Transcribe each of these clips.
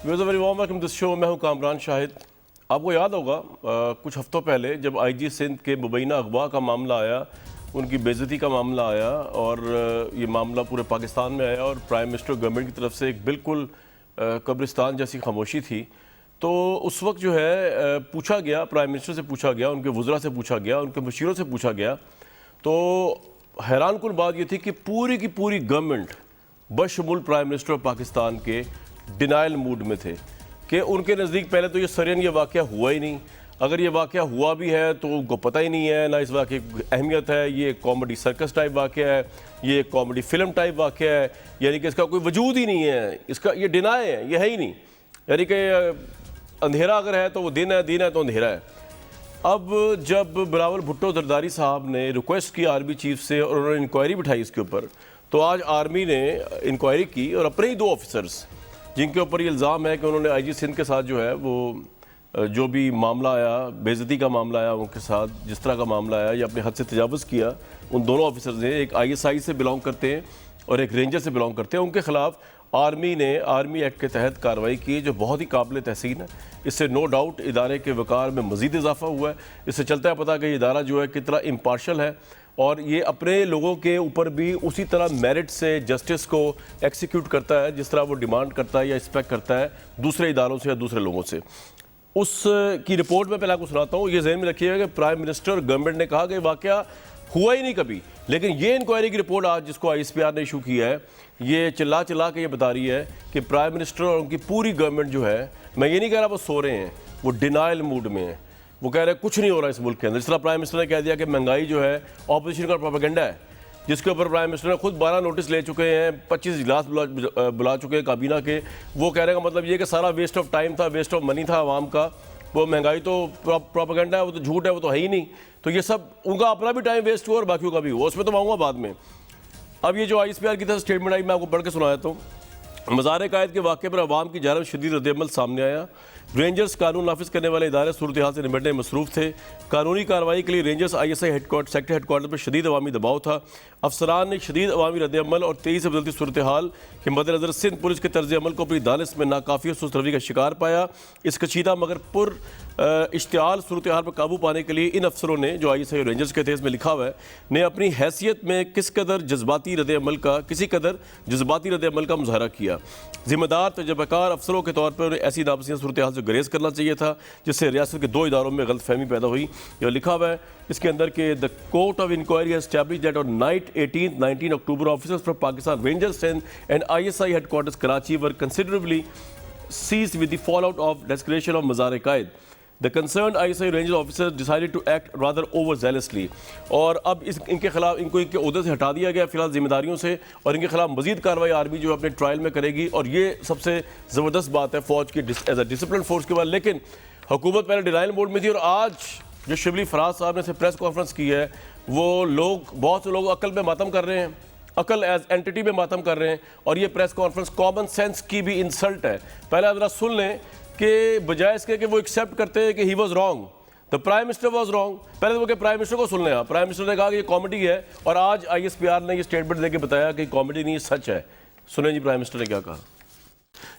Very warm welcome this show. मैं हूं कामरान शाहिद। आपको याद होगा कुछ हफ्तों पहले जब आईजी सिंध के मुबैना अगवा का मामला आया, उनकी बेइज्जती का मामला आया और ये मामला पूरे पाकिस्तान में आया और प्राइम मिनिस्टर गवर्नमेंट की तरफ से एक बिल्कुल कब्रिस्तान जैसी खामोशी थी। तो उस वक्त जो है पूछा गया, प्राइम मिनिस्टर से पूछा गया, उनके वज़रा से पूछा गया, उनके मशीरों से पूछा गया, तो हैरान कुन बात ये थी कि पूरी की पूरी गवर्नमेंट बशमुल प्राइम मिनिस्टर पाकिस्तान के डिनाइल मूड में थे कि उनके नज़दीक पहले तो ये सरयन ये वाक़या हुआ ही नहीं। अगर ये वाक़या हुआ भी है तो उनको पता ही नहीं है ना इस वाक़े की अहमियत है। ये कॉमेडी सर्कस टाइप वाक़या है, ये कॉमेडी फिल्म टाइप वाक़या है, यानी कि इसका कोई वजूद ही नहीं है, इसका ये डिनाई है, ये है ही नहीं। यानी कि अंधेरा अगर है तो वो दिन है तो अंधेरा है। अब जब बिलावल भुट्टो जरदारी साहब ने रिक्वेस्ट की आर्मी चीफ से और उन्होंने इंक्वायरी बिठाई इसके ऊपर, तो आज आर्मी ने इंक्वायरी की और अपने ही 2 ऑफिसर्स जिनके ऊपर ये इल्ज़ाम है कि उन्होंने आईजी सिंध के साथ जो है वो जो भी मामला आया, बेइज्जती का मामला आया, उनके साथ जिस तरह का मामला आया या अपने हद से तजावुज़ किया, उन दोनों ऑफिसर्स ने, एक ISI से बिलोंग करते हैं और एक रेंजर से बिलोंग करते हैं, उनके खिलाफ आर्मी ने आर्मी एक्ट के तहत कार्रवाई की जो बहुत ही काबिल तहसीन है। इससे नो डाउट इदारे के वक़ार में मज़ीद इजाफा हुआ है। इससे चलता है पता कि ये इदारा जो है कितना इम्पार्शल है और ये अपने लोगों के ऊपर भी उसी तरह मेरिट से जस्टिस को एक्सिक्यूट करता है जिस तरह वो डिमांड करता है या एक्सपेक्ट करता है दूसरे इदारों से या दूसरे लोगों से। उस की रिपोर्ट में पहले आपको सुनाता हूँ। ये ज़हन में रखिएगा कि प्राइम मिनिस्टर गवर्नमेंट ने कहा कि वाक़या हुआ ही नहीं कभी, लेकिन ये इंक्वायरी की रिपोर्ट आज जिसको ISPR ने इशू किया है, ये चिल्ला के ये बता रही है कि प्राइम मिनिस्टर और उनकी पूरी गवर्नमेंट जो है, मैं ये नहीं कह रहा वो सो रहे हैं, वो डिनाइल मूड में है। वो कह रहे हैं कुछ नहीं हो रहा इस मुल्क के अंदर। जिस तरह प्राइम मिनिस्टर ने कह दिया कि महंगाई जो है ऑपोजिशन का प्रोपेगेंडा है, जिसके ऊपर प्राइम मिनिस्टर ने खुद 12 नोटिस ले चुके हैं, 25 इजलास बुला चुके हैं काबीना के। वो कह रहे हैं मतलब ये कि सारा वेस्ट ऑफ टाइम था, वेस्ट ऑफ मनी था आवाम का, वो महंगाई तो प्रोपेगेंडा है, वो तो झूठ है, वो तो है ही नहीं। तो ये सब उनका अपना भी टाइम वेस्ट हुआ और बाकियों का भी हुआ, उसमें तो आऊँगा बाद में। अब ये जो ISPR की तरफ स्टेटमेंट आई, मैं आपको पढ़ के सुनाया तो मज़ार कायद के वाक़े पर अवाम की जानब शदीद रद्द-ए-अमल सामने आया। रेंजर्स कानून नाफिज करने वाले इदारे सूरत हाल से निपटने में मसरूफ़ थे। कानूनी कार्रवाई के लिए रेंजर्स ISI सेक्टर हेडक्वार्टर पर शदीद अवामी दबाव था। अफसरान ने शदीद अवामी रद्द-ए-अमल और तेज़ी से बदलती सूरत हाल के मद्देनज़र सिंध पुलिस के तर्ज अमल को अपनी दानिश में नाकाफ़ी और सुस्त रवि का शिकार पाया। इस कशीदा मगर पुर इश्तियाल सूरत हाल पर काबू पाने के लिए इन अफसरों ने, जो ISI और रेंजर्स के थे, इसमें लिखा हुआ है, ने अपनी हैसियत में किसी कदर जज्बाती रद्द-ए-अमल का मुजाहरा किया। जिम्मेदार तजर्बाकार अफसरों के तौर पर ऐसी नापसंद सूरत हाल से गुरेज करना चाहिए था जिससे रियासत के 2 इदारों में गलतफहमी पैदा हुई। यह लिखा हुआ है इसके अंदर के the court of inquiry established that on night 19 October officers from Pakistan Rangers and ISI headquarters Karachi were considerably seized with the fallout of desecration of मज़ार कायद. The concerned ISI ranger officers decided to act rather overzealously. और अब इनके खिलाफ इनको इनके ओहदे से हटा दिया गया फिलहाल जिम्मेदारियों से, और इनके खिलाफ मजीद कार्रवाई आर्मी जो अपने ट्रायल में करेगी। और ये सबसे ज़बरदस्त बात है फ़ौज की एज अ डिसिप्लिन फोर्स के बाद। लेकिन हुकूमत पहले डिनाइल मोड में थी और आज जो शिबली फराज साहब ने प्रेस कॉन्फ्रेंस की है, वो लोग, बहुत से लोग अकल में मातम कर रहे हैं, अकल एज एंटिटी में मातम कर रहे हैं। और ये प्रेस कॉन्फ्रेंस कॉमन सेंस की भी इंसल्ट है। पहले आप जरा सुन लें कि बजाय इसके कि वो एक्सेप्ट करते हैं कि he was wrong, the prime minister was wrong, पहले तो वो प्राइम मिनिस्टर को सुन लें आप। प्राइम मिनिस्टर ने कहा कि ये कॉमेडी है और आज ISPR ने ये स्टेटमेंट देके बताया कि कॉमेडी नहीं, सच है। सुने जी प्राइम मिनिस्टर ने क्या कहा।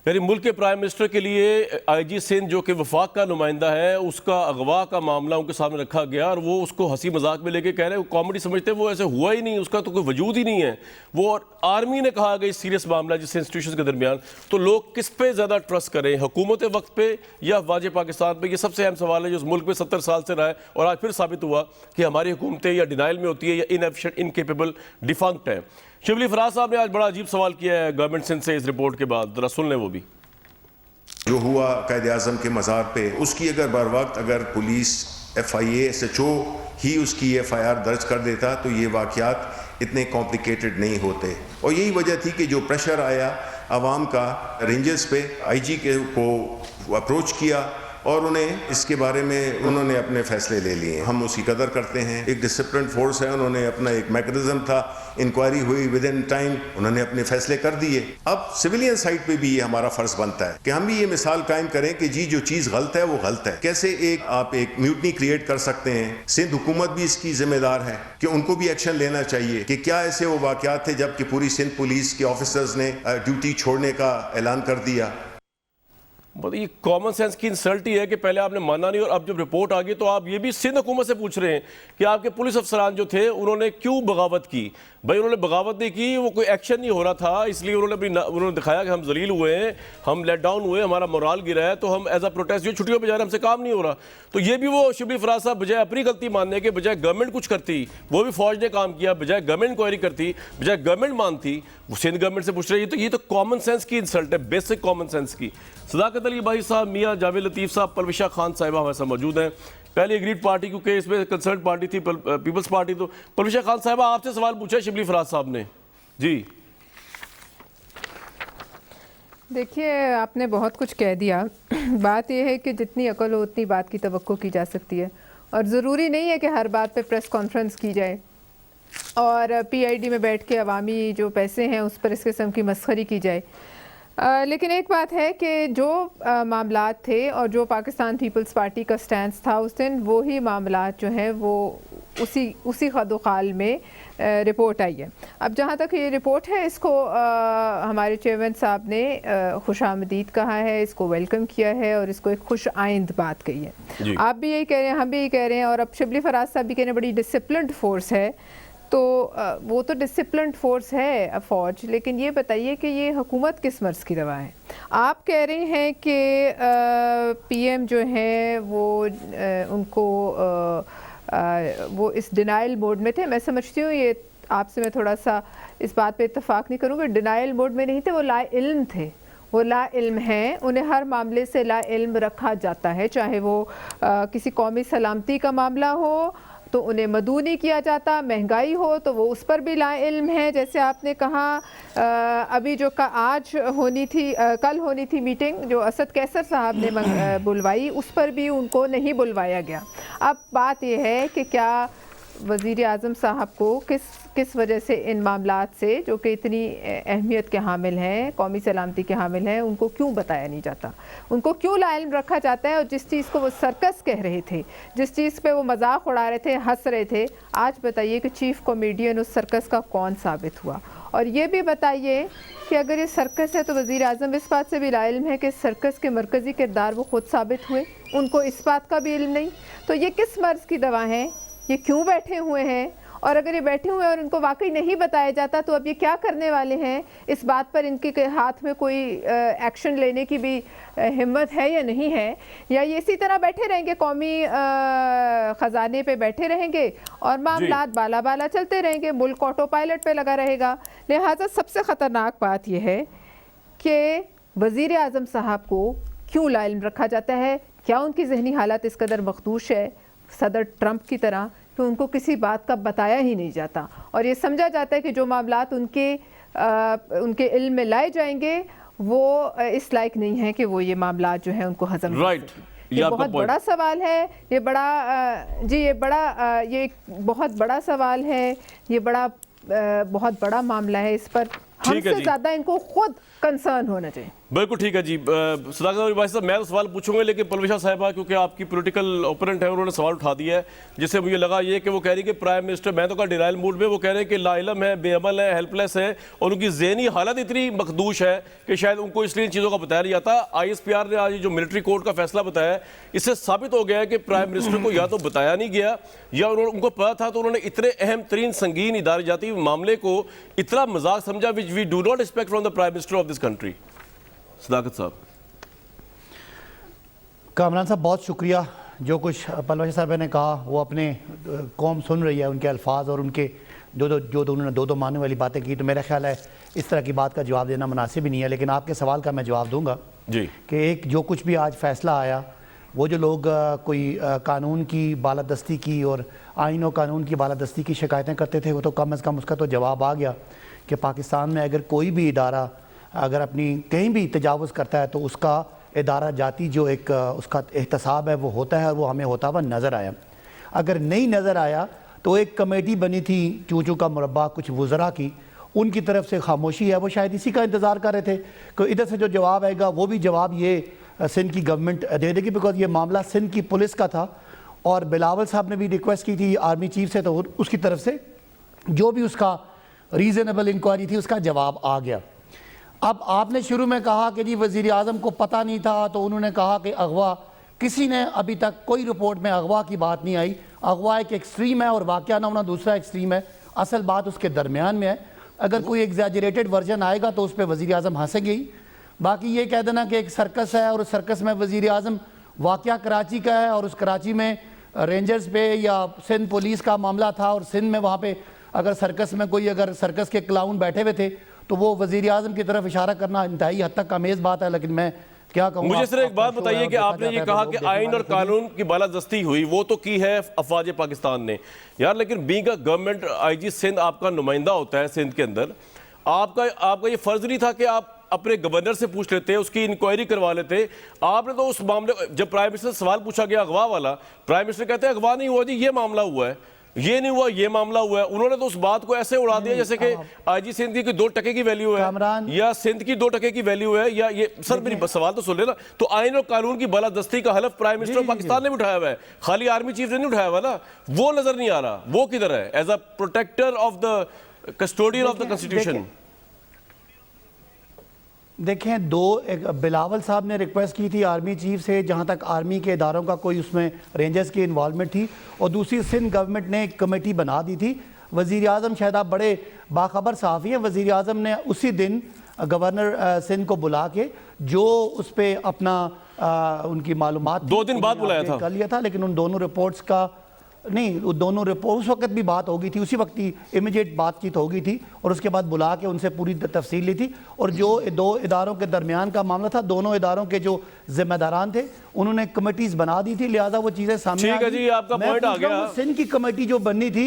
यानी मुल्क के प्राइम मिनिस्टर के लिए IG सिंध जो कि वफाक का नुमाइंदा है, उसका अगवा का मामला उनके सामने रखा गया और वो उसको हंसी मजाक में लेके कह रहे हैं, कॉमेडी समझते हैं, वो ऐसे हुआ ही नहीं, उसका तो कोई वजूद ही नहीं है वो। और आर्मी ने कहा कि सीरियस मामला जिस इंस्टीट्यूशन के दरमियान, तो लोग किस पे ज़्यादा ट्रस्ट करें, हुकूमत वक्त पे या अफवाज पाकिस्तान पे? ये सबसे अहम सवाल है जो उस मुल्क में 70 साल से रहा है और आज फिर साबित हुआ कि हमारी हुकूमतें या डिनाइल में होती है या इनएफिशिएंट, इनकेपेबल, डिफंक्ट है। शिबली फराज साहब ने आज बड़ा अजीब सवाल किया है गवर्नमेंट सिंध से इस रिपोर्ट के बाद, जरा सुन लें वो भी। जो हुआ कायद आज़म के मज़ार पे, उसकी अगर बर वक्त अगर पुलिस FIA SHO ही उसकी FIR दर्ज कर देता तो ये वाक़यात इतने कॉम्प्लिकेटेड नहीं होते। और यही वजह थी कि जो प्रेशर आया आवाम का रेंजर्स पे, IG को अप्रोच किया और उन्हें इसके बारे में उन्होंने अपने फैसले ले लिए। हम उसकी कदर करते हैं। एक डिसिप्लिन फोर्स है, उन्होंने अपना एक मैकेनिज्म था, इंक्वायरी हुई, विद इन टाइम उन्होंने अपने फैसले कर दिए। अब सिविलियन साइड पे भी ये हमारा फर्ज बनता है कि हम भी ये मिसाल कायम करें कि जी जो चीज़ गलत है वो गलत है। कैसे आप एक म्यूटनी क्रिएट कर सकते हैं। सिंध हुकूमत भी इसकी जिम्मेदार है कि उनको भी एक्शन लेना चाहिए कि क्या ऐसे वो वाक़यात थे जबकि पूरी सिंध पुलिस के ऑफिसर्स ने ड्यूटी छोड़ने का ऐलान कर दिया। मतलब ये कॉमन सेंस की इंसल्ट ही है कि पहले आपने माना नहीं और अब जब रिपोर्ट आ गई तो आप ये भी सिंध हुकूमत से पूछ रहे हैं कि आपके पुलिस अफसरान जो थे उन्होंने क्यों बगावत की। भाई उन्होंने बगावत नहीं की, वो कोई एक्शन नहीं हो रहा था, इसलिए उन्होंने दिखाया कि हम जलील हुए हैं, हम लेट डाउन हुए, हमारा मोराल गिरा है, तो हम एज अ प्रोटेस्ट जो छुट्टियों पर जा रहे हैं, हमसे काम नहीं हो रहा। तो ये भी वो शिबली फराज साहब बजाय अपनी गलती मानने के, बजाय गवर्नमेंट कुछ करती, वो भी फौज ने काम किया, बजाय गवर्नमेंट इंक्वायरी करती, बजाय गवर्नमेंट मानती, वो सिंध गवर्नमेंट से पूछ रही है। तो ये तो कॉमन सेंस की इंसल्ट है, बेसिक कॉमन सेंस की। सदाकत अली भाई साहब, मियाँ जावेद लतीफ़ साहब, परविशा खान साहिबा हमारे साथ मौजूद हैं। पहले एग्रीड पार्टी, क्योंकि इसमें कंसर्न पार्टी थी पीपल्स पार्टी, तो परविशा खान साहिबा आपसे सवाल पूछा है शिबली फराज साहब ने जी। देखिए, आपने बहुत कुछ कह दिया। बात यह है कि जितनी अकल हो उतनी बात की तवक्को की जा सकती है, और ज़रूरी नहीं है कि हर बात पे प्रेस कॉन्फ्रेंस की जाए और पीआईडी में बैठ के अवामी जो पैसे हैं उस पर इस किस्म की मस्खरी की जाए। लेकिन एक बात है कि जो मामलात थे और जो पाकिस्तान पीपल्स पार्टी का स्टैंड था उस दिन, वो ही मामलात जो हैं वो उसी खदोखाल में रिपोर्ट आई है। अब जहाँ तक ये रिपोर्ट है, इसको हमारे चेयरमैन साहब ने खुशामदीद कहा है, इसको वेलकम किया है और इसको एक खुश आइंद बात कही है। आप भी यही कह रहे हैं, हम भी यही कह रहे हैं, और अब शिबली फराज साहब भी कह रहे हैं बड़ी डिसिप्लिन्ड फोर्स है। तो वो तो डिसिप्लिन्ड फोर्स है फ़ौज, लेकिन ये बताइए कि ये हुकूमत किस मर्ज़ की दवा है। आप कह रहे हैं कि पीएम जो है वो उनको वो इस डिनाइल मोड में थे। मैं समझती हूँ, ये आपसे मैं थोड़ा सा इस बात पे इत्तेफाक नहीं करूँगी, डिनाइल मोड में नहीं थे, वो ला इल्म थे, वो ला इल्म हैं, उन्हें हर मामले से ला इल्म रखा जाता है। चाहे वो किसी कौमी सलामती का मामला हो तो उन्हें मदू नहीं किया जाता, महंगाई हो तो वो उस पर भी ला इल्म है। जैसे आपने कहा अभी जो आज होनी थी, कल होनी थी मीटिंग जो असद कैसर साहब ने बुलवाई, उस पर भी उनको नहीं बुलवाया गया। अब बात यह है कि क्या वज़ीर आज़म साहब को किस वजह से इन मामलात से, जो कि इतनी अहमियत के हामिल हैं, कौमी सलामती के हामिल हैं, उनको क्यों बताया नहीं जाता, उनको क्यों लाइल्म रखा जाता है। और जिस चीज़ को वो सर्कस कह रहे थे, जिस चीज़ पे वो मजाक उड़ा रहे थे, हंस रहे थे, आज बताइए कि चीफ कॉमेडियन उस सर्कस का कौन साबित हुआ। और ये भी बताइए कि अगर ये सर्कस है तो वज़ीर आज़म इस बात से भी लाइल्म है कि सर्कस के मरकज़ी किरदार वो खुद साबित हुए, उनको इस बात का भी इल्म नहीं। तो ये किस मर्ज़ की दवा है, ये क्यों बैठे हुए हैं, और अगर ये बैठे हुए हैं और इनको वाकई नहीं बताया जाता तो अब ये क्या करने वाले हैं, इस बात पर इनके हाथ में कोई एक्शन लेने की भी हिम्मत है या नहीं है, या ये इसी तरह बैठे रहेंगे, कौमी ख़जाने पे बैठे रहेंगे और मामलात बाला बाला चलते रहेंगे, मुल्क ऑटो पायलट पे लगा रहेगा। लिहाजा सबसे ख़तरनाक बात यह है कि वज़ीर आज़म साहब को क्यों लाइल्म रखा जाता है। क्या उनकी जहनी हालत इस कदर मखदूश है सदर ट्रंप की तरह कि उनको किसी बात का बताया ही नहीं जाता, और ये समझा जाता है कि जो मामलात उनके इल्म में लाए जाएंगे वो इस लायक नहीं है कि वो ये मामलात जो है उनको हजम राइट। ये बहुत बड़ा सवाल है, ये बड़ा ये बहुत बड़ा सवाल है, ये बहुत बड़ा मामला है। इस पर हमसे ज़्यादा इनको खुद कंसर्न होना चाहिए। बिल्कुल ठीक है जी। सदाकत भाई साहब, मैं तो सवाल पूछूंगा, लेकिन परविशा साहिबा क्योंकि आपकी पॉलिटिकल ओपोनेंट है, उन्होंने सवाल उठा दिया है, जिससे मुझे लगा ये कि वो कह रही कि प्राइम मिनिस्टर, मैं तो कहा डिनाइल मूड में, वो कह रहे हैं कि लाइलम है, बेअमल है, हेल्पलेस है, और उनकी ज़हनी हालत इतनी मखदूश है कि शायद उनको इसलिए इन चीज़ों का बताया नहीं जाता। ISPR ने आज जो मिलिट्री कोर्ट का फैसला बताया, इससे साबित हो गया है कि प्राइम मिनिस्टर को या तो बताया नहीं गया, या उनको पता था तो उन्होंने इतने अहम तरीन संगीन इदारे जाती मामले को इतना मजाक समझा, which we do not expect from the prime minister of this country. Sadaqat sahab. Kamran साहब, बहुत शुक्रिया। जो कुछ परविशा साहब ने कहा वो अपने कौम सुन रही है, उनके अल्फाज और उनके उन्होंने दो मानने वाली बातें की, तो मेरा ख्याल है इस तरह की बात का जवाब देना मुनासिब ही नहीं है। लेकिन आपके सवाल का मैं जवाब दूंगा जी कि एक जो कुछ भी आज फैसला आया, वो जो लोग कोई कानून की बालादस्ती की और आइन और कानून की बालादस्ती की शिकायतें करते थे, वो तो कम अज़ कम उसका तो जवाब आ गया कि पाकिस्तान में अगर कोई भी इदारा अगर अपनी कहीं भी तजावुज़ करता है तो उसका इदारा जाती जो एक उसका एहतसाब है वो होता है, और वो हमें होता हुआ नज़र आया। अगर नहीं नज़र आया तो एक कमेटी बनी थी चू चू का मुरब्बा कुछ वज़रा की, उनकी तरफ से खामोशी है, वो शायद इसी का इंतज़ार कर रहे थे कि इधर से जो जवाब आएगा वो भी जवाब ये सिंध की गवर्नमेंट दे देगी, बिकॉज ये मामला सिंध की पुलिस का था। और बिलावल साहब ने भी रिक्वेस्ट की थी आर्मी चीफ से, तो उसकी तरफ से जो भी उसका रीज़नेबल इंक्वायरी थी उसका जवाब आ गया। अब आपने शुरू में कहा कि जी वज़ीर आज़म को पता नहीं था, तो उन्होंने कहा कि अगवा, किसी ने अभी तक कोई रिपोर्ट में अगवा की बात नहीं आई। अगवा एक एक्सट्रीम है और वाक़या ना होना दूसरा एक्सट्रीम है। असल बात उसके दरमियान में है। अगर कोई एग्जैजरेटेड वर्जन आएगा तो उस पर वज़ीर आज़म हंसेंगे ही। बाकी ये कह देना कि एक सर्कस है और उस सर्कस में वज़ीर आज़म, वाक़या कराची का है और उस कराची में रेंजर्स पे या सिंध पुलिस का मामला था और सिंध में वहाँ पे अगर सर्कस में कोई, अगर सर्कस के क्लाउन बैठे हुए थे तो वो वज़ीर आज़म की तरफ इशारा करना इंतहाई हद तक अमेज़ बात है। लेकिन मैं क्या कहूँ, मुझे सिर्फ एक बात बताइए कि आपने ये कहा कि आइन और कानून की बालादस्ती हुई, वो तो की है अफवाज पाकिस्तान ने यार, लेकिन being a government IG Sindh आपका नुमाइंदा होता है सिंध के अंदर, आपका ये फर्ज नहीं था कि आप अपने गवर्नर से पूछ लेते, उसकी इंक्वायरी करवा लेते? आपने तो उस मामले, जब प्राइम मिनिस्टर से सवाल पूछा गया अगवा वाला, प्राइम मिनिस्टर कहते हैं अगवा नहीं हुआ जी, ये मामला हुआ है, ये नहीं हुआ, ये मामला हुआ है। उन्होंने तो उस बात को ऐसे उड़ा दिया जैसे कि आईजी सिंध की 2 टके की वैल्यू है या सिंध की 2 टके की वैल्यू है या ये। सर मेरी सवाल तो सुन लेना। तो आइन और कानून की बालादस्ती का हलफ प्राइम मिनिस्टर पाकिस्तान ने भी उठाया हुआ है, खाली आर्मी चीफ ने नहीं उठाया हुआ ना, वो नजर नहीं आ रहा। वो किधर है as a protector of the custodian of the constitution? देखें, एक बिलावल साहब ने रिक्वेस्ट की थी आर्मी चीफ से, जहां तक आर्मी के इदारों का कोई उसमें रेंजर्स की इन्वॉल्वमेंट थी, और दूसरी सिंध गवर्नमेंट ने एक कमेटी बना दी थी। वज़ीर आज़म, शायद आप बड़े बाखबर सहाफ़ी हैं, वज़ीर आज़म ने उसी दिन गवर्नर सिंध को बुला के जो उस पर अपना उनकी मालूमात 2 दिन बाद बुलाया था, कर लिया था। लेकिन उन दोनों रिपोर्ट्स का नहीं, वो दोनों रिपोर्ट उस वक्त भी बात हो गई थी, उसी वक्त ही इमीडिएट बातचीत हो गई थी और उसके बाद बुला के उनसे पूरी तफसील ली थी। और जो 2 इदारों के दरमियान का मामला था, दोनों इदारों के जो जिम्मेदारान थे उन्होंने कमेटीज बना दी थी, लिहाजा वो चीज़ें सामने आ गई। आपका पॉइंट आ गया। सिंध की कमेटी जो बननी थी,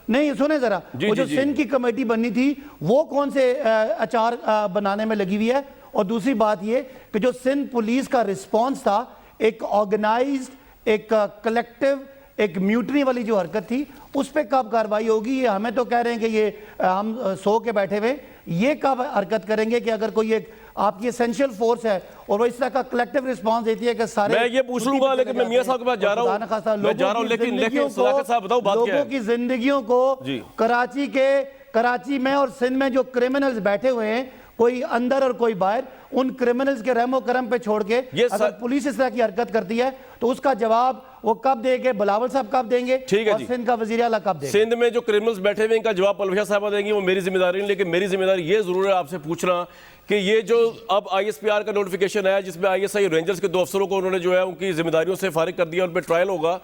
नहीं सुने जरा, वो जो सिंध की कमेटी बननी थी वो कौन से अचार बनाने में लगी हुई है। और दूसरी बात ये कि जो सिंध पुलिस का रिस्पॉन्स था, एक ऑर्गेनाइज्ड, एक कलेक्टिव, एक म्यूटनी वाली जो हरकत थी, उस पर कब कार्रवाई होगी? ये हमें तो कह रहे हैं कि ये हम सो के बैठे हुए, ये कब हरकत करेंगे कि अगर कोई एक आपकी एसेंशियल फोर्स है और वो इस तरह का कलेक्टिव रिस्पांस देती है कि सारे। मैं ये पूछ लूंगा, लेकिन मैं मियां साहब के पास जा रहा हूं, लेकिन सदाकत साहब बताओ बात क्या है? लोगों की जिंदगियों को कराची में और सिंध में जो क्रिमिनल्स बैठे हुए हैं, कोई अंदर और कोई बाहर, उन क्रिमिनल्स के रहमो करम पे छोड़ के अगर पुलिस इस तरह की हरकत करती है तो उसका जवाब वो कब देंगे? बिलावल साहब कब देंगे? ठीक है और सिंध का वज़ीर आला कब देंगे? सिंध में जो क्रिमिनल्स बैठे हुए इनका जवाब पलवशा साहब देंगी, वो मेरी जिम्मेदारी नहीं। लेकिन मेरी जिम्मेदारी ये जरूर है आपसे पूछना कि ये जो अब ISPR का नोटिफिकेशन आया, जिसमें ISI रेंजर्स के 2 अफसरों को उन्होंने जो है उनकी जिम्मेदारियों से फारिग कर दिया, उन पर ट्रायल होगा,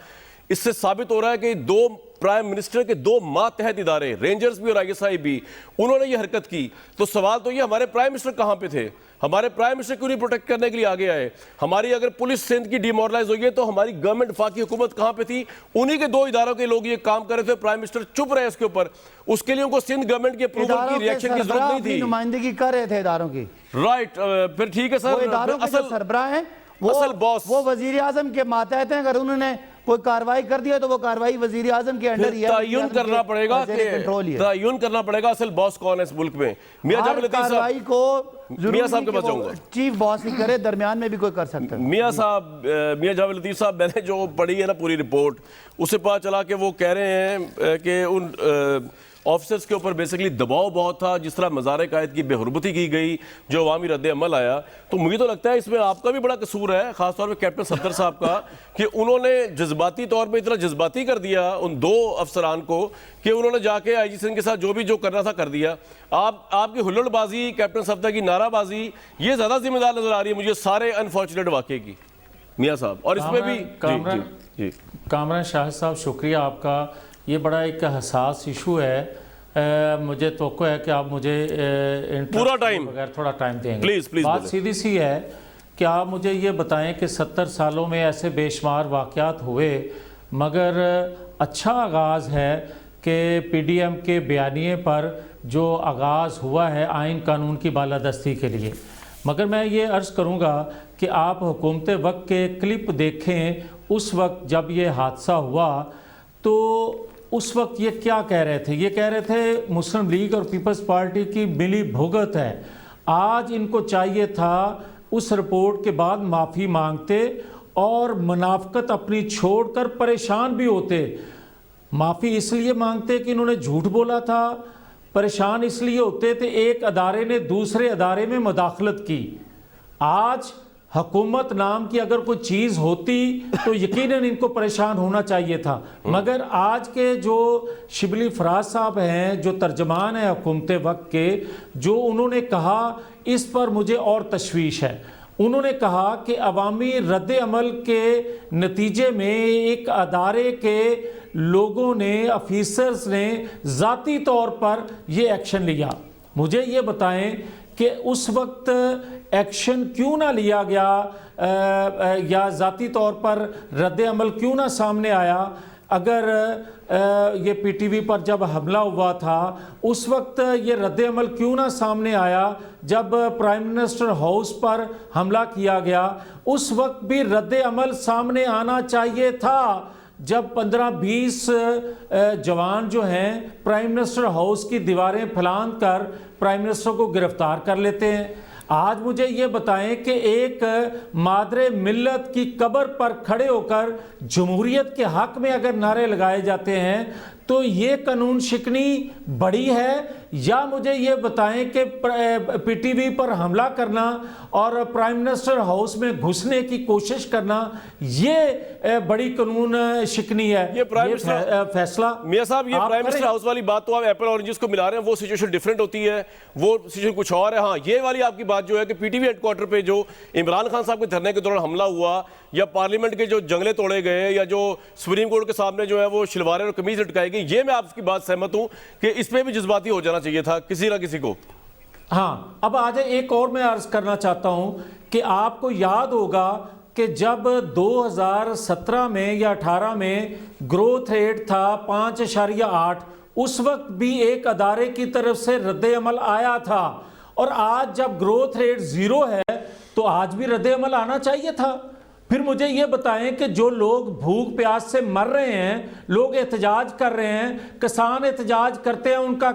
इससे साबित हो रहा है कि 2 प्राइम मिनिस्टर के 2 मातहत इदारे, रेंजर्स भी और ISI भी, उन्होंने ये हरकत की। तो सवाल तो ये, हमारे प्राइम मिनिस्टर कहाँ पे थे? हमारे प्राइम मिनिस्टर क्यों नहीं प्रोटेक्ट करने के लिए आगे आए? हमारी अगर पुलिस सिंध की डिमोरलाइज हुई है तो हमारी गवर्नमेंट, वफाकी हुकूमत कहाँ पे थी? उन्हीं के 2 इदारों के लोग ये काम कर रहे थे, प्राइम मिनिस्टर चुप रहे इसके ऊपर। उसके लिए उनको सिंध गवर्नमेंट के अप्रूवल की, रिएक्शन की जरूरत नहीं थी। नुमाइंदगी कर रहे थे इदारों की, राइट। फिर ठीक है सर, असल सरबराह है असल बॉस, वो वजीर आजम के मातहत हैं। अगर उन्होंने कोई कार्रवाई कर दिया तो वो कार्रवाई वजीर आजम के अंडर ही है। तयन करना पड़ेगा, तयन करना पड़ेगा असल बॉस कौन है इस मुल्क में। मियां जावेद लतीफ साहब, कार्रवाई को मियां साहब के पास जाऊंगा, चीफ बॉस ही करे, दरमियान में भी कोई कर सकता है। मियां जावेद लतीफ साहब, मैंने जो पढ़ी है ना पूरी रिपोर्ट, उससे पता चला कि वो कह रहे हैं कि उन ऑफिसर्स के ऊपर बेसिकली दबाव बहुत था, जिस तरह मज़ार कायद की बेहुरमती की गई, जो अवामी रद्द अमल आया। तो मुझे तो लगता है इसमें आपका भी बड़ा कसूर है, खासतौर पर कैप्टन सफदर साहब का, कि उन्होंने जज्बाती तौर पे इतना जज्बाती कर दिया उन 2 अफसरान को कि उन्होंने जाके IG सिंह के साथ जो करना था कर दिया। आपकी हुल्लड़बाजी, कैप्टन सफदर की नाराबाजी, ये ज़्यादा जिम्मेदार नजर आ रही है मुझे सारे अनफॉर्चुनेट वाक़े की, मियाँ साहब। और इसमें भी कामरान शाहिद साहब, शुक्रिया आपका। ये बड़ा एक हसास इशू है। मुझे तवक्को है कि आप मुझे पूरा टाइम बगैर थोड़ा टाइम देंगे। प्लीज बात सीधी सी है कि आप मुझे ये बताएं कि 70 सालों में ऐसे बेशुमार वाक़यात हुए, मगर अच्छा आगाज़ है कि PDM के बयानिए पर जो आगाज़ हुआ है आइन कानून की बालादस्ती के लिए। मगर मैं ये अर्ज़ करूँगा कि आप हुकूमत वक्त के क्लिप देखें, उस वक्त जब ये हादसा हुआ तो उस वक्त ये क्या कह रहे थे? ये कह रहे थे मुस्लिम लीग और पीपल्स पार्टी की मिली भुगत है। आज इनको चाहिए था उस रिपोर्ट के बाद माफ़ी मांगते और मुनाफकत अपनी छोड़कर परेशान भी होते। माफ़ी इसलिए मांगते कि इन्होंने झूठ बोला था, परेशान इसलिए होते थे एक अदारे ने दूसरे अदारे में मुदाखलत की। आज हुकूमत नाम की अगर कोई चीज़ होती तो यकीनन इनको परेशान होना चाहिए था, मगर आज के जो शिबली फराज साहब हैं, जो तर्जमान हैं हुकूमत वक्त के, जो उन्होंने कहा इस पर मुझे और तशवीश है। उन्होंने कहा कि अवामी रद्द अमल के नतीजे में एक अदारे के लोगों ने, ऑफिसर्स ने ज़ाती तौर पर ये एक्शन लिया। मुझे ये बताएं कि उस वक्त एक्शन क्यों ना लिया गया या ज़ाती तौर पर रद्द अमल क्यों ना सामने आया। अगर ये पीटीवी पर जब हमला हुआ था उस वक्त ये रद्द अमल क्यों ना सामने आया। जब प्राइम मिनिस्टर हाउस पर हमला किया गया उस वक्त भी रद्द अमल सामने आना चाहिए था। जब 15-20 जवान जो हैं प्राइम मिनिस्टर हाउस की दीवारें फलांग कर प्राइम मिनिस्टर को गिरफ्तार कर लेते हैं। आज मुझे ये बताएं कि एक मादरे मिल्लत की कब्र पर खड़े होकर जमहूरियत के हक में अगर नारे लगाए जाते हैं तो ये कानून शिकनी बड़ी है, या मुझे ये बताएं कि पीटीवी पर हमला करना और प्राइम मिनिस्टर हाउस में घुसने की कोशिश करना ये बड़ी कानून शिकनी है। ये प्राइम मिनिस्टर फैसला मियां साहब, ये प्राइम मिनिस्टर हाउस वाली बात तो आप एप्पल ऑरेंजेस को मिला रहे हैं, वो सिचुएशन डिफरेंट होती है, वो सिचुएशन कुछ और है। हाँ, ये वाली आपकी बात जो है कि पीटीवी हेडक्वार्टर पे जो इमरान खान साहब के धरने के दौरान हमला हुआ, या पार्लियामेंट के जो जंगले तोड़े गए, या जो सुप्रीम कोर्ट के सामने जो है वो शलवारें और कमीज लटकाई गई, ये मैं आपकी बात सहमत हूं कि इस पे भी जज्बाती हो जाना चाहिए था किसी ना किसी को। हाँ, अब आज एक और मैं अर्ज करना चाहता हूं कि आपको याद होगा कि जब 2017 में या 18 में ग्रोथ रेट था 5.8, उस वक्त भी एक अदारे की तरफ से रद्द अमल आया था, और आज जब ग्रोथ रेट 0 है तो आज भी रद्द अमल आना चाहिए था। फिर मुझे ये बताएं कि जो लोग भूख प्यास से मर रहे हैं, लोग एहतजाज कर रहे हैं, किसान एहतजाज करते हैं, उनका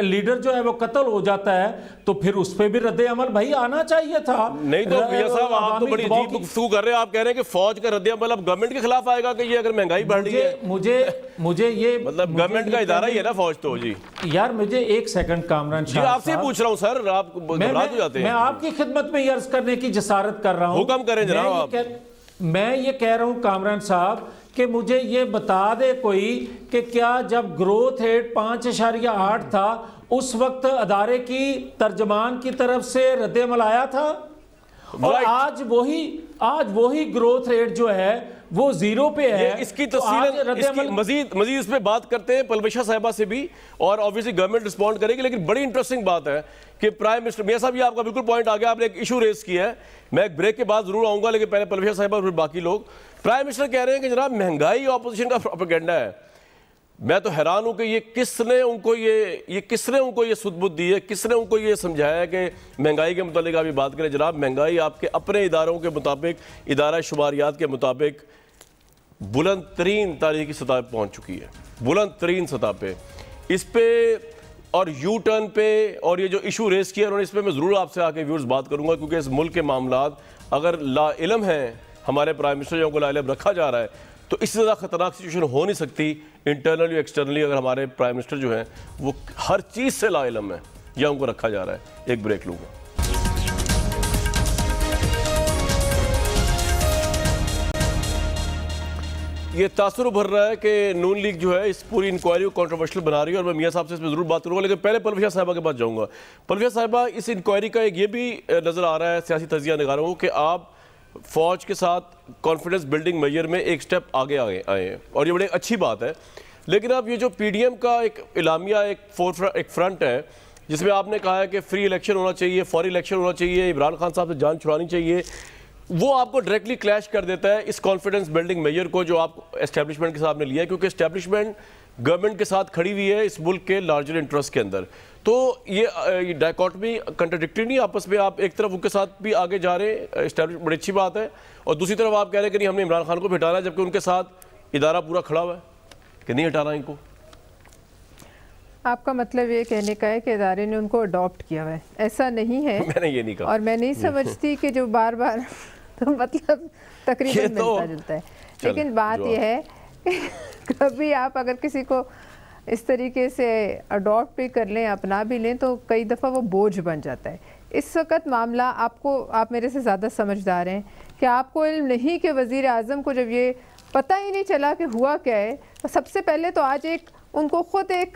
लीडर जो है वो कत्ल हो जाता है, तो फिर उस पर भी रद्द अमल भाई आना चाहिए था। नहीं तो भैया साहब, आप तो बड़ी अजीब गुफ्तगू कर रहे हैं। आप कह रहे हैं कि फौज का रद्द अमल अब गवर्नमेंट के खिलाफ आएगा कि ये अगर महंगाई बढ़ रही है। मुझे ये मतलब गवर्नमेंट का इदारा ही है ना फौज तो जी। यार मुझे एक सेकंड कामरान जी, आपसे पूछ रहा हूं सर, आप घबरा तो जाते हैं। मैं आपकी खिदमत में अर्ज करने की जसारत कर रहा हूं। हुक्म करें जनाब आप। मैं ये कह रहा हूं कामरान साहब कि मुझे ये बता दे कोई कि क्या जब ग्रोथ रेट 5.8 था उस वक्त अदारे की तर्जमान की तरफ से रद्द अमल आया था, और आज वही ग्रोथ रेट जो है वो 0 पे है। इसकी तफसील मजीद इस पे बात करते हैं पलविशा साहिबा से भी, और ऑब्वियसली गवर्नमेंट रिस्पॉन्ड करेगी। लेकिन बड़ी इंटरेस्टिंग बात है कि प्राइम मिनिस्टर मियां साहब, ये आपका बिल्कुल पॉइंट आ गया, आपने एक इशू रेज किया है। मैं एक ब्रेक के बाद जरूर आऊंगा, लेकिन पहले पलविशा साहिबा और फिर बाकी लोग। प्राइम मिनिस्टर कह रहे हैं कि जनाब महंगाई ऑपोजिशन का प्रोपेगेंडा है। मैं तो हैरान हूं कि ये किसने उनको ये सुध-बुध दी है, किसने उनको ये समझाया कि महंगाई के मुतालिक आप ये बात करें। जनाब महंगाई आपके अपने इदारों के मुताबिक, इदारा शुमारियात के मुताबिक बुलंद तरीन तारीखी सतह पर पहुंच चुकी है, बुलंद तरीन सतह पे। इस पे और यू टर्न पे और ये जो इशू रेस किया उन्होंने, इस पे मैं ज़रूर आपसे आके व्यूअर्स बात करूंगा, क्योंकि इस मुल्क के मामलात अगर लाइलम हैं, हमारे प्राइम मिनिस्टर को लाइलम रखा जा रहा है, तो इससे ज़्यादा खतरनाक सिचुएशन हो नहीं सकती इंटरनली एक्सटर्नली, अगर हमारे प्राइम मिनिस्टर जो हैं वो हर चीज़ से लाइलम है या उनको रखा जा रहा है। एक ब्रेक लूँगा। ये तासुर भर रहा है कि नून लीग जो है इस पूरी इंक्वायरी को कंट्रोवर्शियल बना रही है, और मैं मियां साहब से इस पर जरूर बात करूंगा, लेकिन पहले पलविशा साहिबा के पास जाऊंगा। पलविशा साहिबा, इस इंक्वायरी का एक ये भी नज़र आ रहा है सियासी तजिया निगारों को कि आप फौज के साथ कॉन्फिडेंस बिल्डिंग मेजर में एक स्टेप आगे आए हैं, और ये बड़ी अच्छी बात है। लेकिन अब ये जो PDM का एक इलामिया, एक फ्रंट है जिसमें आपने कहा है कि फ्री इलेक्शन होना चाहिए, फौरी इलेक्शन होना चाहिए, इमरान खान साहब से जान छुड़ानी चाहिए, वो आपको डायरेक्टली क्लैश कर देता है इस कॉन्फिडेंस बिल्डिंग मेजर को जो आप एस्टेब्लिशमेंट के साथ ने लिया है, क्योंकि एस्टेब्लिशमेंट गवर्नमेंट के साथ खड़ी हुई है इस मुल्क के लार्जर इंटरेस्ट के अंदर। तो ये डायकॉटमी कंट्राडिक्टरी नहीं आपस में, आप एक तरफ उनके साथ भी आगे जा रहे हैं, एस्टेब्लिशमेंट बड़ी अच्छी बात है, और दूसरी तरफ आप कह रहे हैं कि नहीं हमने इमरान खान को भी हटाना है, जबकि उनके साथ इदारा पूरा खड़ा हुआ है कि नहीं हटाना इनको। आपका मतलब ये कहने का है कि इदारे ने उनको अडॉप्ट किया हुआ है? ऐसा नहीं है, मैंने ये नहीं कहा, और मैं नहीं समझती कि जो बार बार तो मतलब तकरीबन मिलता जुलता है। लेकिन बात यह है कि कभी आप अगर किसी को इस तरीके से अडॉप्ट भी कर लें, अपना भी लें, तो कई दफ़ा वो बोझ बन जाता है। इस वक्त मामला आप मेरे से ज़्यादा समझदार हैं कि आपको इल्म नहीं कि वज़ीर आज़म को जब ये पता ही नहीं चला कि हुआ क्या है, तो सबसे पहले तो आज उनको ख़ुद एक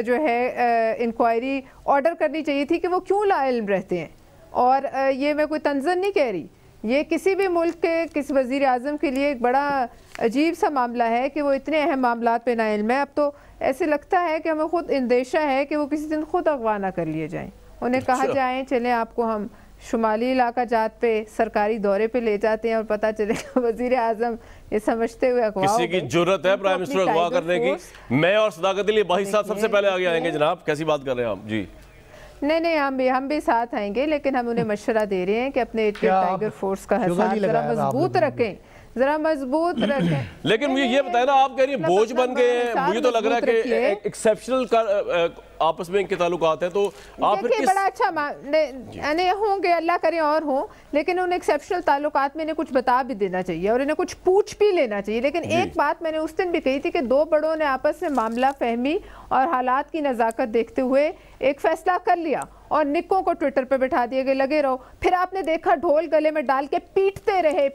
जो है इंक्वायरी ऑर्डर करनी चाहिए थी कि वो क्यों लाइल्म रहते हैं। और ये मैं कोई तंज़न नहीं कह रही, ये किसी भी मुल्क के किसी वज़ीर आज़म के लिए एक बड़ा अजीब सा मामला है कि वो इतने अहम मामलात पे नाइल्म है। अब तो ऐसे लगता है कि हमें खुद अंदेशा है कि वो किसी दिन खुद अगवा ना कर लिए जाएँ, उन्हें कहा जाए चलें आपको हम शुमाली इलाका जात पे सरकारी दौरे पे ले जाते हैं और पता चलेगा वज़ीर आज़म ये समझते हुए अगवा किसी की जुर्रत है प्राइम मिनिस्टर अगवा करने की? मैं और सदाकत अली भाई साहब सबसे पहले आगे आएंगे। जनाब कैसी बात कर रहे हैं आप? जी नहीं, हम भी साथ आएंगे, लेकिन हम उन्हें मशवरा दे रहे हैं कि अपने टाइगर फोर्स का हिसाब जरा मजबूत रखें, जरा मजबूत रखें। लेकिन मुझे ये बताया ना, आप कह रही हैं बोझ बन गए हैं, मुझे तो लग रहा है कि एक्सेप्शनल आपस में इनके ताल्लुकात हैं, तो आप फिर बड़ा अच्छा नहीं होंगे, अल्लाह करे और हो, लेकिन उन एक्सेप्शनल ताल्लुकात में इन्हें कुछ बता भी देना चाहिए और इन्हें कुछ पूछ भी लेना चाहिए। लेकिन एक बात मैंने उस दिन भी कही थी कि दो बड़ों ने आपस में मामला फहमी और हालात की नज़ाकत देखते हुए एक फैसला कर लिया और निक्कों को ट्विटर पे बिठा दिए गए लगे रहो। फिर आपने देखा ढोल गले में डाल के पीटते रहे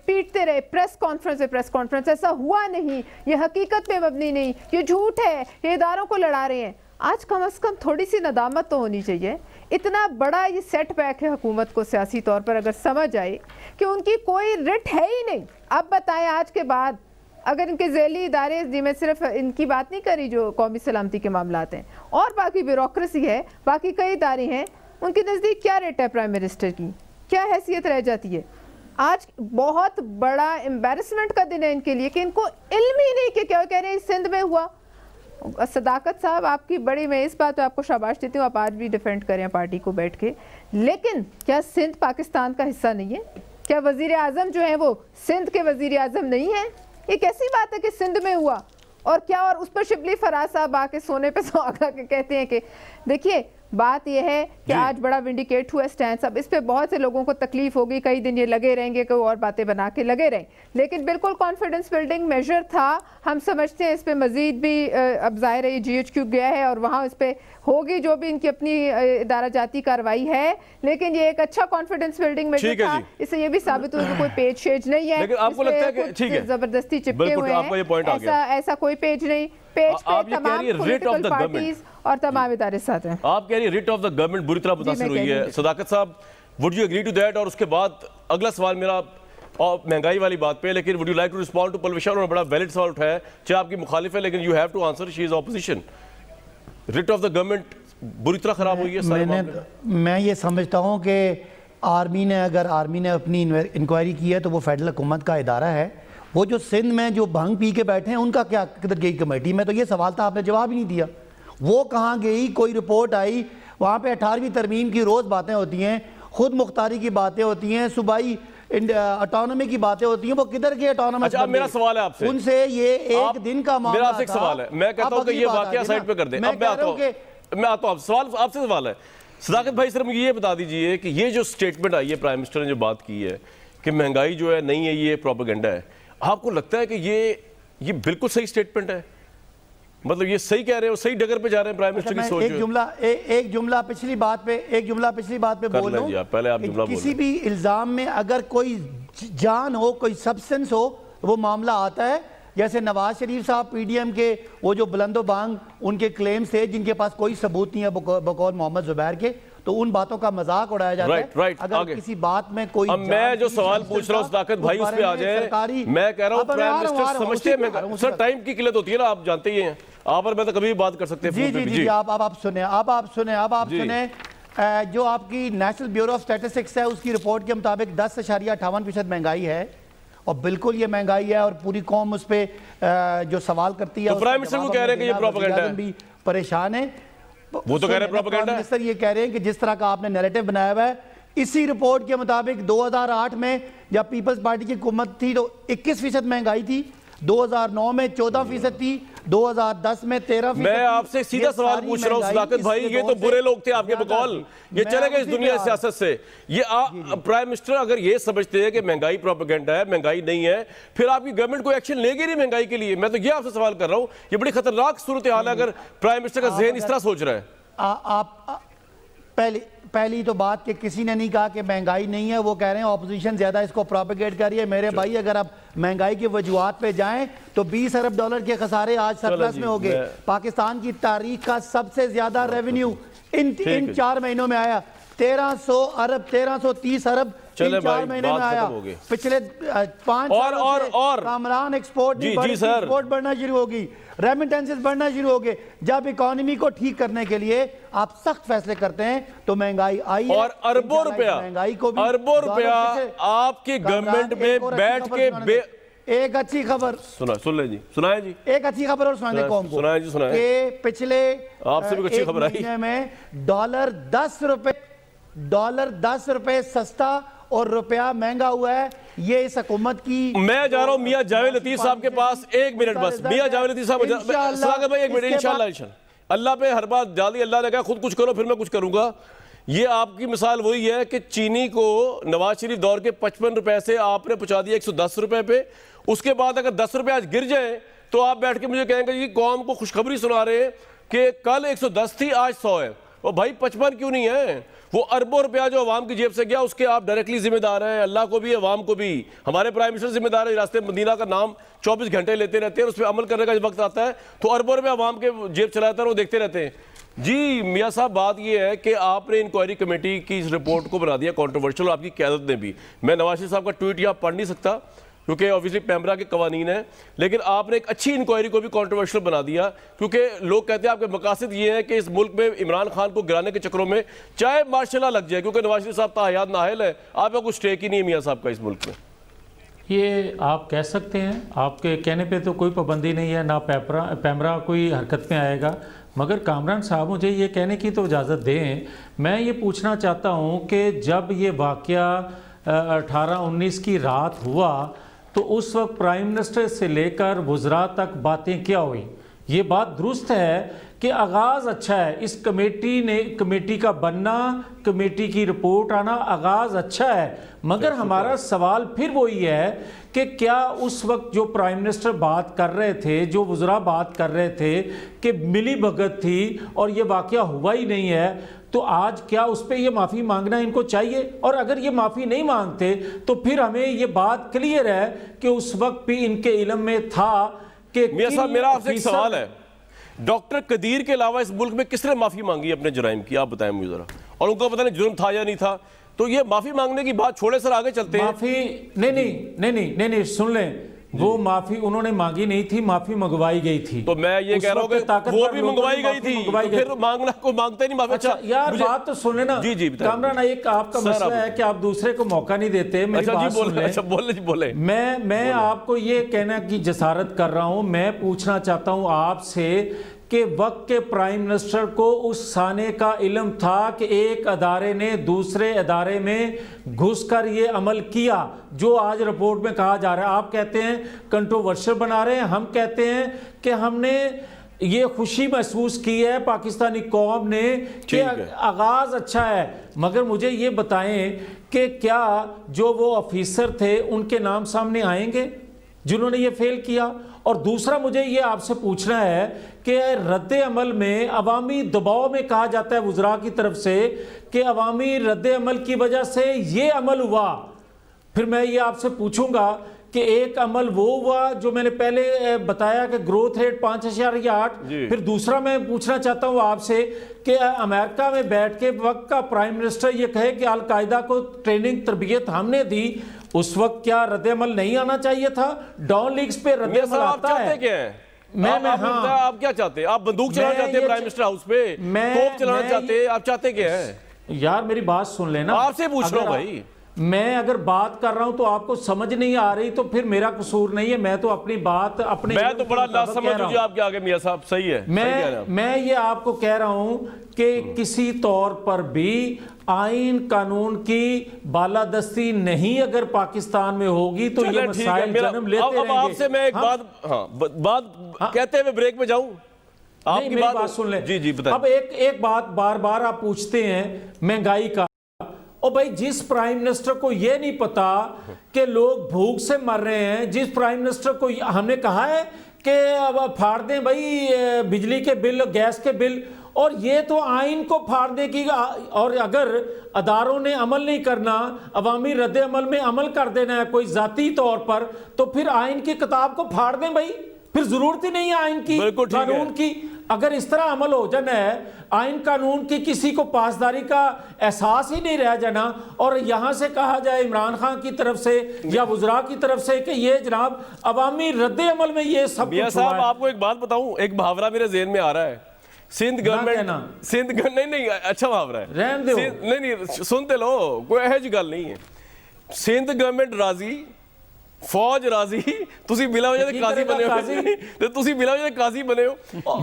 प्रेस कॉन्फ्रेंस। ऐसा हुआ नहीं, ये हकीकत पे मबनी नहीं, ये झूठ है, ये इदारों को लड़ा रहे हैं। आज कम से कम थोड़ी सी नदामत तो होनी चाहिए। इतना बड़ा ये सेटबैक है हुकूमत को सियासी तौर पर, अगर समझ आए कि उनकी कोई रिट है ही नहीं। अब बताएं आज के बाद अगर इनके ज़ैली इदारे, जी मैं सिर्फ इनकी बात नहीं करी जो कौमी सलामती के मामलात हैं, और बाकी ब्यूरोक्रेसी है, बाकी कई इदारे हैं, उनके नज़दीक क्या रेट है प्राइम मिनिस्टर की, क्या हैसियत रह जाती है? आज बहुत बड़ा एम्बैरसमेंट का दिन है इनके लिए कि इनको इल्म ही नहीं कि क्या कह रहे हैं सिंध में हुआ। सदाकत साहब आपकी बड़ी, मैं इस बात पे आपको शाबाश देती हूँ, आप आज भी डिफेंड करें पार्टी को बैठ के, लेकिन क्या सिंध पाकिस्तान का हिस्सा नहीं है? क्या वज़ीर आज़म जो है वो सिंध के वज़ीर आज़म नहीं है? ये कैसी बात है कि सिंध में हुआ और क्या, और उस पर शिबली फराज साहब आके सोने पे सुहागा के कहते हैं कि देखिए बात यह है कि आज बड़ा विंडिकेट हुआ स्टैंड। अब इस पे बहुत से लोगों को तकलीफ होगी, कई दिन ये लगे रहेंगे कि और बातें बना के लगे रहें, लेकिन बिल्कुल कॉन्फिडेंस बिल्डिंग मेजर था। हम समझते हैं इस पे मजीद भी अब ज़ाहिर है GHQ गया है और वहाँ इस पे होगी जो भी इनकी अपनी इदारा जाती कार्रवाई है, लेकिन ये एक अच्छा कॉन्फिडेंस बिल्डिंग मेजर था। इससे ये भी साबित हुआ कि कोई पेज शेज नहीं है, लेकिन आपको लगता है कि ठीक है जबरदस्ती चिपके हुए हैं, ऐसा कोई पेज नहीं। पेज पे तमाम पॉलिटिकल पार्टीज और तमाम इदारे साथ हैं। आप कह रही है रिट ऑफ द गवर्नमेंट बुरी तरह मुतासिर हुई है। सदाकत साहब, would you agree to that? और उसके बाद अगला सवाल मेरा महंगाई वाली बात पे, लेकिन would you like to respond to Parvesh? उन्होंने बड़ा वैलिड सवाल उठाया, चाहे आपकी मुखालिफ है, लेकिन you have to answer, she is opposition. Writ of the government बुरी तरह खराब हुई है। मैं ये समझता हूँ कि अगर आर्मी ने अपनी इंक्वायरी की है तो वो फेडरल हुकूमत का इदारा है। वो जो सिंध में जो भंग पी के बैठे हैं उनका क्या किधर गई कमेटी? में तो ये सवाल था, आपने जवाब ही नहीं दिया। वो कहाँ गई? कोई रिपोर्ट आई? वहाँ पे 18वीं तरमीम की रोज़ बातें होती हैं, खुद मुख्तारी की बातें होती हैं, सूबाई ऑटोनॉमी की बातें होती हैं, वो किधर गए ऑटोनॉमस? अच्छा, मेरा सवाल है आपसे, उनसे ये एक दिन का मामला मेरा आपसे एक सवाल है, मैं कहता हूँ कि ये वाकया साइड पे कर दें। अब मैं आता हूँ, सवाल आपसे सवाल है सदाकत भाई, सिर्फ मुझे ये बता दीजिए कि ये जो स्टेटमेंट आई है, प्राइम मिनिस्टर ने जो बात की है कि महंगाई जो है नहीं है, ये प्रोपेगेंडा है, आपको लगता है कि ये बिल्कुल सही स्टेटमेंट है? मतलब ये सही कह रहे हो, सही डगर पे जा रहे हैं प्राइम मिनिस्टर की सोच? एक जुमला पिछली बात पे बोल रहा हूं, पहले आप जुमला बोलो। किसी भी इल्जाम में अगर कोई जान हो, कोई सब्सटेंस हो, वो मामला आता है। जैसे नवाज शरीफ साहब PDM के वो जो बुलंदो बांग उनके क्लेम्स थे जिनके पास कोई सबूत नहीं है बकौल मोहम्मद जुबैर के, तो उन बातों का मजाक उड़ाया जाता है। अगर किसी बात में कोई, अब मैं जो सवाल पूछ रहा हूं सदाकत भाई उस पे आ जाए। मैं कह रहा हूं प्राइम मिनिस्टर समझते हैं सर, टाइम की किल्लत होती है ना, आप जानते ही हैं, आप और मैं तो कभी भी बात कर सकते हैं। जी, आप सुने जो आपकी नेशनल ब्यूरो ऑफ स्टैटिस्टिक्स है उसकी रिपोर्ट के मुताबिक 10.58% महंगाई है, और बिल्कुल ये महंगाई है और पूरी कौम उस पर जो सवाल करती है। तो प्राइम मिनिस्टर को कह रहे हैं कि ये प्रोपेगेंडा है, भी परेशान है। वो तो कह रहे हैं प्रोपेगेंडा है। मिनिस्टर ये कह रहे हैं कि जिस तरह का आपने नैरेटिव बनाया हुआ है, इसी रिपोर्ट के मुताबिक 2008 में जब पीपल्स पार्टी की हुकूमत थी तो 21% महंगाई थी, 2009 में 14% थी, 2010 में 13%। मैं आपसे सीधा सवाल पूछ रहा हूं सदाकत भाई, ये तो बुरे लोग थे आपके बकौल, ये चले गए इस दुनिया सियासत से। ये प्राइम मिनिस्टर अगर ये समझते हैं कि महंगाई प्रोपेगेंडा है, महंगाई नहीं है, फिर आपकी गवर्नमेंट कोई एक्शन लेगी नहीं महंगाई के लिए। मैं तो ये आपसे सवाल कर रहा हूं, ये बड़ी खतरनाक सूरत हाल है अगर प्राइम मिनिस्टर का जहन इस तरह सोच रहा है। आप पहली तो बात कि किसी ने नहीं कहा कि महंगाई नहीं है, वो कह रहे हैं ऑपोजिशन ज्यादा इसको प्रोपेगेट कर रही है। मेरे भाई अगर आप महंगाई की वजूहात पे जाएं तो 20 अरब डॉलर के खसारे आज सरप्लस में हो गए। पाकिस्तान की तारीख का सबसे ज्यादा रेवेन्यू इन 4 महीनों में आया, 1300 अरब 1330 अरब इन 4 महीने में आया। पिछले 5 और कामरान एक्सपोर्ट एक्सपोर्ट बढ़ना शुरू होगी, रेमिटेंसेस बढ़ना शुरू हो गए। जब इकोनॉमी को ठीक करने के लिए आप सख्त फैसले करते हैं तो महंगाई आई है, और अरबों रुपया, महंगाई को अरबों रुपया आपकी गवर्नमेंट में बैठ के एक अच्छी खबर सुन ले जी, सुनाए जी, एक अच्छी खबर और सुनाने कौम को सुनाए जी, सुनाए कि पिछले आपसे भी अच्छी खबर आई में डॉलर 10 रुपए सस्ता और रुपया महंगा हुआ है। ये इस हुकूमत की। मैं जा रहा हूं मियां जावेद लतीफ साहब के पास, 1 मिनट बस। मियां जावेद लतीफ साहब सलागत भाई 1 मिनट, इंशाल्लाह अल्लाह पे हर बात जाली, अल्लाह ने कहा खुद कुछ करो फिर मैं कुछ करूंगा। ये आपकी मिसाल वही है कि चीनी को नवाज शरीफ दौर के 55 रुपए से आपने पहुंचा दिया 110 रुपए पे। उसके बाद अगर 10 रुपए आज गिर जाए तो आप बैठ के मुझे कहेंगे जी कौम को खुशखबरी सुना रहे हैं कि कल 110 थी आज 100 है। और भाई 55 क्यों नहीं है? वो अरबों रुपया जो अवाम की जेब से गया उसके आप डायरेक्टली जिम्मेदार हैं, अल्लाह को भी अवाम को भी। हमारे प्राइम मिनिस्टर जिम्मेदार है, रास्ते मदीना का नाम 24 घंटे लेते रहते हैं, उस पर अमल करने का जब वक्त आता है तो अरबों रुपया अवाम के जेब चलाता है, वो देखते रहते हैं। जी मियाँ साहब, बात ये है कि आपने इंक्वायरी कमेटी की इस रिपोर्ट को बना दिया कंट्रोवर्शियल, आपकी क़यादत ने भी। मैं नवाज शरीफ साहब का ट्वीट यहाँ पढ़ नहीं सकता क्योंकि ऑब्वियसली पैमरा के कवानीन है, लेकिन आपने एक अच्छी इंक्वायरी को भी कंट्रोवर्शियल बना दिया क्योंकि लोग कहते हैं आपके मकासद ये है कि इस मुल्क में इमरान खान को गिराने के चक्करों में चाहे मार्शल लग जाए, क्योंकि नवाज शरीफ साहब ताहयात नाहल है, आपका कुछ स्टेक ही नहीं है मियाँ साहब का इस मुल्क में। ये आप कह सकते हैं, आपके कहने पे तो कोई पाबंदी नहीं है, ना पैमरा कोई हरकत में आएगा। मगर कामरान साहब मुझे ये कहने की तो इजाज़त दें, मैं ये पूछना चाहता हूँ कि जब ये वाक़या 18-19 की रात हुआ तो उस वक्त प्राइम मिनिस्टर से लेकर वज़रा तक बातें क्या हुई? ये बात दुरुस्त है कि आगाज़ अच्छा है, इस कमेटी का बनना, कमेटी की रिपोर्ट आना आगाज़ अच्छा है। मगर हमारा सवाल फिर वही है कि क्या उस वक्त जो प्राइम मिनिस्टर बात कर रहे थे, जो वज़रा बात कर रहे थे कि मिली भगत थी और ये वाक़या हुआ ही नहीं है, तो आज क्या उस पर ये माफ़ी मांगना इनको चाहिए? और अगर ये माफ़ी नहीं मांगते तो फिर हमें ये बात क्लियर है कि उस वक्त भी इनके इल्म में था कि। मियां साहब, मेरा आपसे एक सवाल है, डॉक्टर कदीर के अलावा इस मुल्क में किसने माफ़ी मांगी अपने जराइम की? आप बताएं मुझे ज़रा। और उनको पता नहीं जुर्म था या नहीं था, तो ये माफ़ी मांगने की बात छोड़े सर, आगे चलते हैं। माफ़ी नहीं, सुन लें, वो माफी उन्होंने मांगी नहीं थी, माफी मंगवाई गई थी। तो मैं ये कह रहा हूँ कि वो भी मंगवाई गई थी, तो फिर मांगना को मांगते नहीं माफी। अच्छा यार बात तो सुन लेना। जी कामरान, एक आपका मसला है कि आप दूसरे को मौका नहीं देते। मेरी बात सुन लें। बोले। मैं आपको ये कहना की जसारत कर रहा हूँ, मैं पूछना चाहता हूँ आपसे कि वक्त के प्राइम मिनिस्टर को उस साने का इल्म था कि एक अदारे ने दूसरे अदारे में घुसकर ये अमल किया जो आज रिपोर्ट में कहा जा रहा है। आप कहते हैं कंट्रोवर्शियल बना रहे हैं, हम कहते हैं कि हमने ये खुशी महसूस की है पाकिस्तानी कौम ने कि आगाज अच्छा है। मगर मुझे ये बताएं कि क्या जो वो ऑफिसर थे उनके नाम सामने आएंगे जिन्होंने ये फेल किया? और दूसरा मुझे ये आपसे पूछना है कि रद्द अमल में अवामी दबाव में कहा जाता है वज़रा की तरफ से कि अवामी रद्द अमल की वजह से ये अमल हुआ। फिर मैं ये आपसे पूछूंगा कि एक अमल वो हुआ जो मैंने पहले बताया कि ग्रोथ रेट 5.8, फिर दूसरा मैं पूछना चाहता हूँ आपसे कि अमेरिका में बैठ के वक्त का प्राइम मिनिस्टर ये कहे कि अलकायदा को ट्रेनिंग तरबियत हमने दी, उस वक्त क्या रद्द अमल नहीं आना चाहिए था? डॉन लीग्स पे रद्द अमल आता है। क्या है? आप क्या चाहते हैं? आप बंदूक चलाना चाहते हैं प्राइम मिनिस्टर हाउस पे, तोप चलाना चाहते हैं? आप चाहते क्या है? यार मेरी बात सुन लेना, आपसे पूछ रहा हूं भाई। मैं अगर बात कर रहा हूं तो आपको समझ नहीं आ रही तो फिर मेरा कसूर नहीं है। मैं तो अपनी बात अपने मैं तो बड़ा नासमझ हूं जी आपके आगे मियां साहब, सही है, सही कह रहे हैं आप। मैं ये आपको कह रहा हूं कि किसी तौर पर भी आइन कानून की बालादस्ती नहीं अगर पाकिस्तान में होगी तो ये चलिए, ठीक है, मसाइल जन्म लेते अब रहेंगे। आपसे मैं एक बात कहते हुए ब्रेक में जाऊं, नहीं, मेरी बात सुन ले। जी बताएं। अब एक बात बार बार आप पूछते हैं महंगाई का। ओ भाई, जिस प्राइम मिनिस्टर को यह नहीं पता कि लोग भूख से मर रहे हैं, जिस प्राइम मिनिस्टर को हमने कहा है कि अब फाड़ दें भाई बिजली के बिल, गैस के बिल, और ये तो आइन को फाड़ने की, और अगर अदारों ने अमल नहीं करना, अवामी रद्द अमल में अमल कर देना है कोई जाती तौर पर, तो फिर आइन की किताब को फाड़ दें भाई, फिर जरूरत ही नहीं है आइन की, कानून की। अगर इस तरह अमल हो जाना है, आइन कानून की किसी को पासदारी का एहसास ही नहीं रह जाना, और यहां से कहा जाए इमरान खान की तरफ से या वुज़रा की तरफ से कि ये जनाब अवामी रद्द अमल में ये सब मियां साहब आपको एक बात बताऊं, एक मुहावरा मेरे ज़हन में आ रहा है। सिंध गवर्नमेंट नहीं अच्छा मुहावरा है, रहने दो, नहीं सुनते लो, कोई ऐसी जी गल नहीं है। सिंध गवर्नमेंट राजी, फौज राजी, ਤੁਸੀਂ ਬਿਲਾ ਵਜ੍ਹਾ ਦੇ ਕਾਜ਼ੀ ਬਣੇ ਹੋ, ਤੇ ਤੁਸੀਂ ਬਿਲਾ ਵਜ੍ਹਾ ਦੇ ਕਾਜ਼ੀ ਬਣੇ ਹੋ।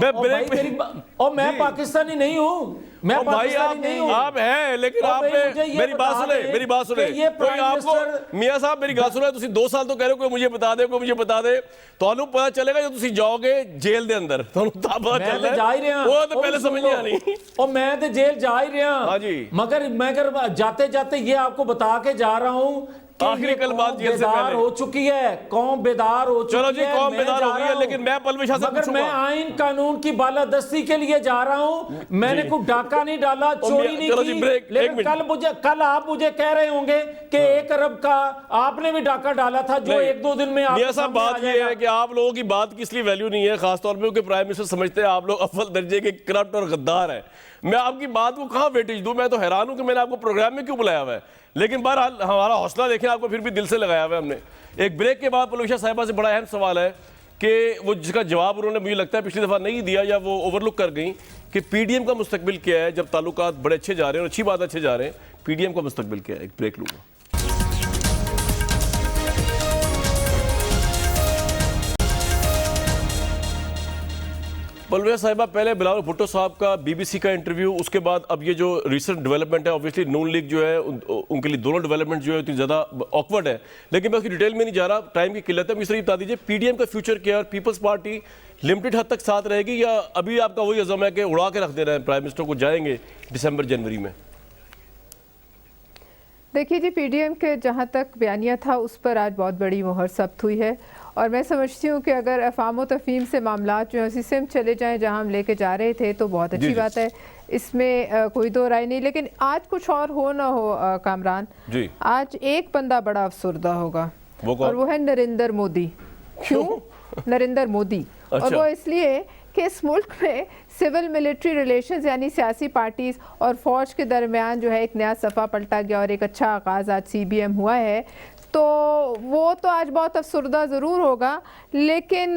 मैं ब्रेक में, और मैं पाकिस्तानी नहीं हूं, मैं पाकिस्तानी नहीं हूं। आप हैं, लेकिन आपने मेरी बात सुने, मेरी बात सुने, कोई आपको मियां साहब मेरी गल सुनो, ਤੁਸੀਂ 2 साल तो कह रहे हो कोई मुझे बता दे, कोई मुझे बता दे, ਤੁਹਾਨੂੰ पता चलेगा जब ਤੁਸੀਂ ਜਾਓਗੇ जेल ਦੇ ਅੰਦਰ, ਤੁਹਾਨੂੰ ਤਾਂ ਪਤਾ ਚੱਲਣਾ। मैं तो जा ही रहा, वो तो पहले समझ नहीं आनी। और मैं तो जेल जा ही रहा, हाँ जी, मगर जाते जाते ये आपको बता के जा रहा हूं, आखिरी कल बात जेल से पहले हो चुकी है, कौम बेदार हो चुकी है। चलो जी, कौम बेदार हो गई है, लेकिन मैं पलवेश से मगर मैं आइन कानून की बालादस्ती के लिए जा रहा हूं, मैंने कोई डाका नहीं डाला, चोरी नहीं की, लेकिन कल आप मुझे कह रहे होंगे कि 1 अरब का आपने भी डाका डाला था, जो 1-2 दिन में मियां साहब बात यह है कि आप लोगों की बात की इसलिए वैल्यू नहीं है, खासतौर पर क्योंकि प्राइम मिनिस्टर समझते हैं आप लोग अव्वल दर्जे के करप्ट और गद्दार हैं। मैं आपकी बात को कहां वेटेज दूं, मैं तो हैरान हूं कि मैंने आपको प्रोग्राम में क्यों बुलाया हुआ है। लेकिन बहरहाल हमारा हौसला देखें, आपको फिर भी दिल से लगाया हुआ है हमने। एक ब्रेक के बाद पलवेश साहिबा से बड़ा अहम सवाल है कि वो जिसका जवाब उन्होंने मुझे लगता है पिछली दफ़ा नहीं दिया या वो ओवरलुक कर गई, कि पीडीएम का मुस्तकबिल क्या है जब ताल्लुकात बड़े अच्छे जा रहे हैं, और अच्छी बात अच्छे जा रहे हैं, पीडीएम का मुस्तकबिल क्या है। एक ब्रेक लूँगा। पलवेश साहिबा, पहले बिलावल भुट्टो साहब का बीबीसी का इंटरव्यू, उसके बाद अब ये जो रिसेंट डेवलपमेंट है, ऑब्वियसली नून लीग जो है उनके लिए दोनों डेवलपमेंट जो है इतनी ज़्यादा ऑकवर्ड है, लेकिन मैं उसकी डिटेल में नहीं जा रहा, टाइम की किल्लत है। मुझे बता दीजिए पीडीएम का फ्यूचर क्या है, पीपल्स पार्टी लिमिटेड हद तक साथ रहेगी या अभी आपका वही अज़म है कि उड़ा के रख दे रहे हैं प्राइम मिनिस्टर को, जाएंगे दिसंबर जनवरी में? देखिए जी, पीडीएम के जहाँ तक बयानिया था उस पर आज बहुत बड़ी मोहर सख्त हुई है, और मैं समझती हूँ कि अगर अफ़ाम व तफ़हीम से मामला जो है उसी से हम चले जाएं जहाँ हम लेके जा रहे थे तो बहुत अच्छी बात है, इसमें कोई दो राय नहीं। लेकिन आज कुछ और हो ना हो कामरान जी, आज एक बंदा बड़ा अफसरदा होगा, और वो है नरेंद्र मोदी। क्यों नरेंद्र मोदी? अच्छा। और वो इसलिए कि इस मुल्क में सिविल मिलिट्री रिलेशंस यानी सियासी पार्टीज और फौज के दरमियान जो है एक नया सफ़ा पलटा गया और एक अच्छा आगाज़ आज सीबीएम हुआ है, तो वो तो आज बहुत अफसरदा ज़रूर होगा, लेकिन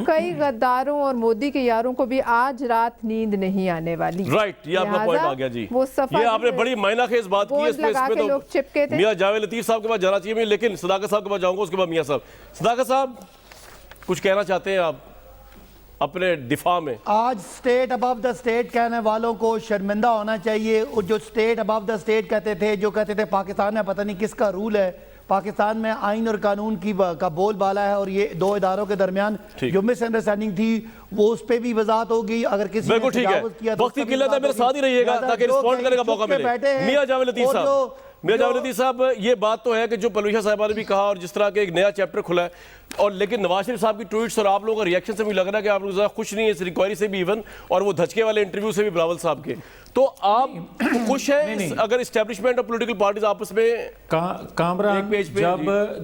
कई गद्दारों और मोदी के यारों को भी आज रात नींद नहीं आने वाली। राइट, ये आपका पॉइंट आ गया जी, वो ये आपने बड़ी मायनाखेज बात की है। इसमें तो लोग चिपके थे। मियां जावेद लतीफ़ साहब के पास जाना चाहिए, लेकिन सदाकत साहब के पास जाऊंगा, उसके बाद मियां साहब। सदाकत साहब, कुछ कहना चाहते हैं आप अपने दिफा में? आज स्टेट अबव द स्टेट कहने वालों को शर्मिंदा होना चाहिए। और जो स्टेट अबव द स्टेट कहते थे, जो कहते थे पाकिस्तान में पता नहीं किसका रूल है, पाकिस्तान में आइन और कानून की का बोलबाला है, और ये 2 इदारों के दरमियान जो मिसअंडरस्टैंडिंग थी वो उस पर भी वजाहत होगी। अगर किसी ने तजावुज़ किया तो वक्त की किल्लत है, मेरे साथ ही रहिएगा ताकि रिस्पॉन्ड करने का मौका मिले। मियां जावेद लतीफ़ साहब, मियां जावेद लतीफ़ साहब, ये बात तो है कि जो पलवेश साहिबा ने भी कहा, और जिस तरह के एक नया चैप्टर खुला है, और लेकिन नवाज शरीफ साहब की ट्वीट्स और आप लोगों का रिएक्शन से भी लग रहा है कि आप लोग ज़्यादा खुश नहीं है इस रिक्वायरी से भी, इवन और वो धचके वाले इंटरव्यू से भी बिलावल साहब के, तो आप खुश हैं अगर इस्टेब्लिशमेंट और पॉलिटिकल पार्टीज आपस में कामरान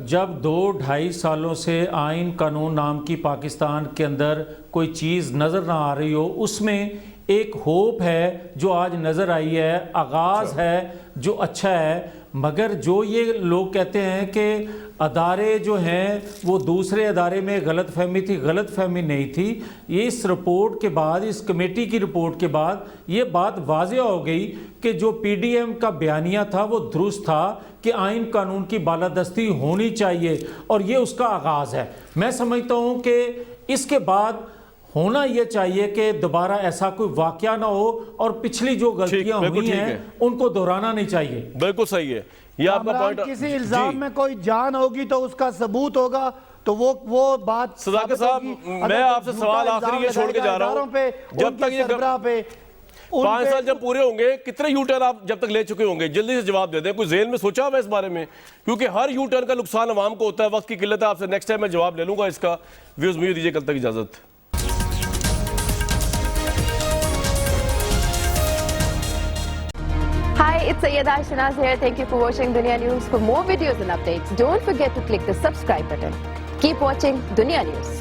जब 2-2.5 सालों से आइन कानून नाम की पाकिस्तान के अंदर कोई चीज़ नज़र ना आ रही हो, उसमें एक होप है जो आज नज़र आई है, आगाज़ है जो अच्छा है। मगर जो ये लोग कहते हैं कि अदारे जो हैं वो दूसरे अदारे में गलत फहमी थी, गलत फहमी नहीं थी। ये इस रिपोर्ट के बाद, इस कमेटी की रिपोर्ट के बाद ये बात वाज़ेह हो गई कि जो पीडीएम का बयानिया था वो दुरुस्त था कि आइन कानून की बालादस्ती होनी चाहिए, और ये उसका आगाज़ है। मैं समझता हूँ कि इसके बाद होना ये चाहिए कि दोबारा ऐसा कोई वाकया ना हो, और पिछली जो गलतियां हुई हैं उनको दोहराना नहीं चाहिए। बिल्कुल सही है, ये आपका कामरान, पॉइंट। किसी इल्जाम में कोई जान होगी तो उसका सबूत होगा, तो वो बात सदाकत साहब, मैं आपसे सवाल आखिरी ये छोड़ के जा रहा हूं, जब तक ये 5 साल जब पूरे होंगे, कितने यू टर्न आप जब तक ले चुके होंगे? जल्दी से जवाब दे दें। कोई जेल में सोचा हुआ इस बारे में? क्योंकि हर यू टर्न का नुकसान अवाम को होता है, वक्त की किल्लत है। आपसे नेक्स्ट टाइम मैं जवाब ले लूंगा इसका। व्यूज मुझे दीजिए, कल तक इजाजत। Hi, it's Sayyeda Shanaz here. Thank you for watching Dunya News. For more videos and updates, don't forget to click the subscribe button. Keep watching Dunya News.